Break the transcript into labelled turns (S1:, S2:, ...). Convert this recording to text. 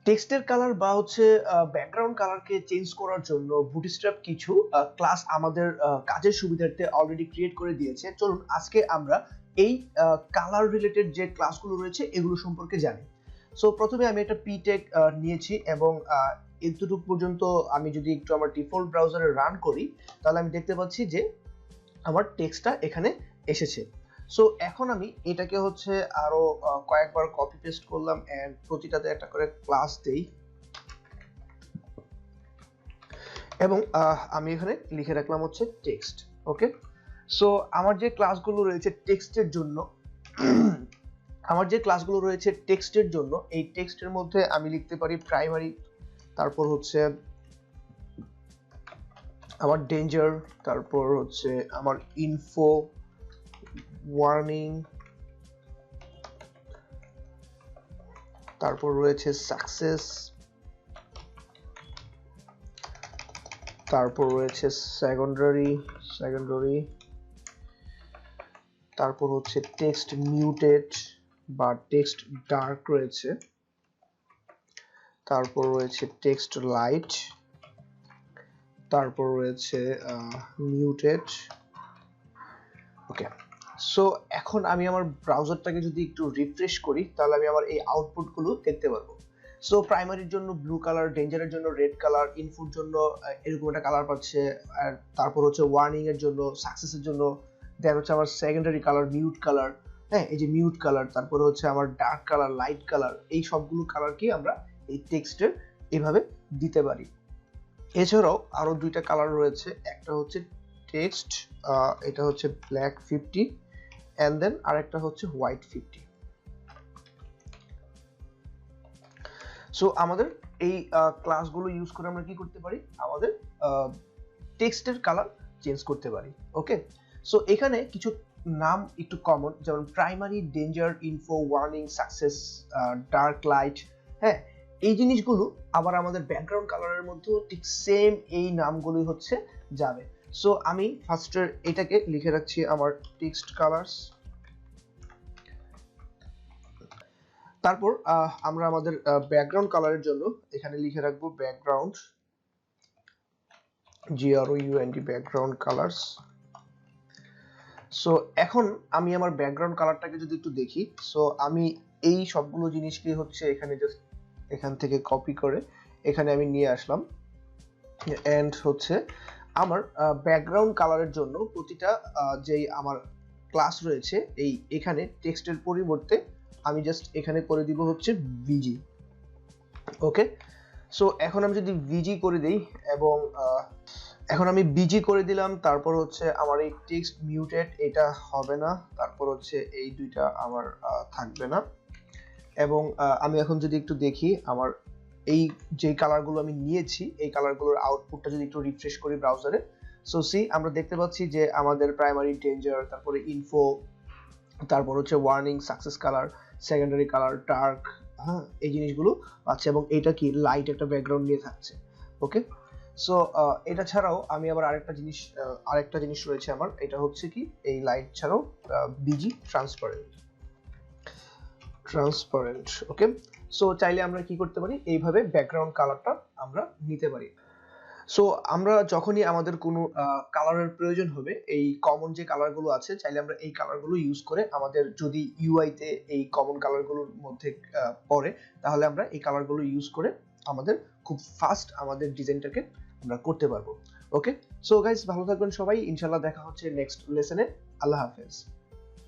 S1: টেক্সটের কালার বা হচ্ছে ব্যাকগ্রাউন্ড কালারকে চেঞ্জ করার জন্য বুটস্ট্র্যাপ কিছু ক্লাস আমাদের কাজের সুবিধার্থে অলরেডি ক্রিয়েট করে দিয়েছে। চলুন আজকে আমরা এই কালার রিলেটেড যে ক্লাসগুলো রয়েছে এগুলো সম্পর্কে জানি। সো প্রথমে আমি একটা পিটেক নিয়েছি এবং এতটুকু পর্যন্ত আমি যদি একটু আমার ডিফল্ট ব্রাউজারে রান করি তাহলে আমি দেখতে পাচ্ছি যে আমার টেক্সটটা এখানে এসেছে। সো এখন আমি এটাকে হচ্ছে আরো কয়েকবার কপি পেস্ট করলাম এন্ড প্রতিটাতে একটা করে ক্লাস দেই এবং আমি এখানে লিখে রাখলাম হচ্ছে টেক্সট। ওকে, সো আমার যে ক্লাসগুলো রয়েছে টেক্সটের জন্য এই টেক্সটের মধ্যে আমি লিখতে পারি প্রাইমারি, তারপর হচ্ছে আমার ডেঞ্জার, তারপর হচ্ছে আমার ইনফো, ওয়ার্নিং, তারপর রয়েছে সাকসেস, তারপর রয়েছে সেকেন্ডারি, তারপর হচ্ছে টেক্সট মিউটেড বা টেক্সট ডার্ক রয়েছে, তারপর রয়েছে টেক্সট লাইট, তারপর রয়েছে মিউটেড। ওকে, সো এখন আমি আমার ব্রাউজারটাকে যদি একটু রিফ্রেশ করি তাহলে আমি আমার এই আউটপুটগুলো দেখতে পারবো। সো প্রাইমারির জন্য ব্লু কালার, ডেঞ্জারের জন্য রেড কালার, ইনফোর জন্য এরকম একটা কালার পাচ্ছে, আর তারপর হচ্ছে ওয়ার্নিং এর জন্য, সাকসেসের জন্য, দেন হচ্ছে আমার সেকেন্ডারি কালার মিউট কালার, হ্যাঁ এই যে মিউট কালার, তারপরে হচ্ছে আমার ডার্ক কালার, লাইট কালার, এই সবগুলো কালারকে আমরা এই টেক্সটের এভাবে দিতে পারি। এছাড়াও আরো দুইটা কালার রয়েছে, একটা হচ্ছে টেক্সট, এটা হচ্ছে ব্ল্যাক 50 এন্ড দেন আরেকটা হচ্ছে হোয়াইট 50। সো আমাদের এই ক্লাসগুলো ইউজ করে আমরা কি করতে পারি, আমাদের টেক্সটের কালার চেঞ্জ করতে পারি। ওকে, সো এখানে কিছু নাম একটু কমন, যেমন primary, danger, info, warning, success, dark, light, হ্যাঁ এই জিনিসগুলো আবার আমাদের ব্যাকগ্রাউন্ড কালারের মধ্যেও ঠিক সেম এই নামগুলোই হচ্ছে যাবে। সো আমি ফার্স্টে এটাকে লিখে রাখছি আমার টেক্সট কালারস, তারপর আমরা আমাদের ব্যাকগ্রাউন্ড কালারের জন্য এখানে লিখে রাখবো background, GROUND, background colours. So এখন আমি আমার ব্যাকগ্রাউন্ড কালারটাকে যদি একটু দেখি, সো আমি এই সবগুলো জিনিসকে হচ্ছে এখানে জাস্ট এখান থেকে কপি করে এখানে আমি নিয়ে আসলাম এন্ড হচ্ছে আমার ব্যাকগ্রাউন্ড কালারের জন্য প্রতিটা যেই আমার ক্লাস রয়েছে এই এখানে টেক্সটের পরিবর্তে আমি জাস্ট এখানে করে দিব হচ্ছে ভিজি। ওকে, সো এখন আমি যদি ভিজি করে দেই এবং এখন আমি বিজি করে দিলাম, তারপর হচ্ছে আমার এই টেক্সট মিউটেড এটা হবে না, তারপর হচ্ছে এই দুইটা আমার থাকবে না, এবং আমি এখন যদি একটু দেখি আমার এই যে কালারগুলো আমি নিয়েছি এই কালারগুলোর আউটপুটটা যদি একটু রিফ্রেশ করি ব্রাউজারে, সো সি আমরা দেখতে পাচ্ছি যে আমাদের প্রাইমারি, ডেঞ্জার, তারপরে ইনফো, তারপর হচ্ছে warning, success colour, secondary colour, dark, হ্যাঁ এই জিনিসগুলো আছে এবং এটা কি লাইট একটা ব্যাকগ্রাউন্ড নিয়ে থাকছে। ওকে, সো এটা ছাড়াও আমি আবার আরেকটা জিনিস রয়েছে আমার, এটা হচ্ছে কি এই লাইট ছাড়াও বিজি ট্রান্সপারেন্ট। ওকে, সো চাইলে আমরা কি করতে পারি, এইভাবে ব্যাকগ্রাউন্ড কালারটা আমরা নিতে পারি। সো আমরা যখনই আমাদের কোনো কালারের প্রয়োজন হবে, এই কমন যে কালারগুলো আছে চাইলে আমরা এই কালারগুলো ইউজ করে আমাদের যদি ইউআই তে এই কমন কালারগুলোর মধ্যে পড়ে তাহলে আমরা এই কালারগুলো ইউজ করে আমাদের খুব ফাস্ট আমাদের ডিজাইনটাকে আমরা করতে পারবো। ওকে, সো গাইস ভালো থাকবেন সবাই, ইনশাআল্লাহ দেখা হচ্ছে নেক্সট লেসনে। আল্লাহ হাফেজ।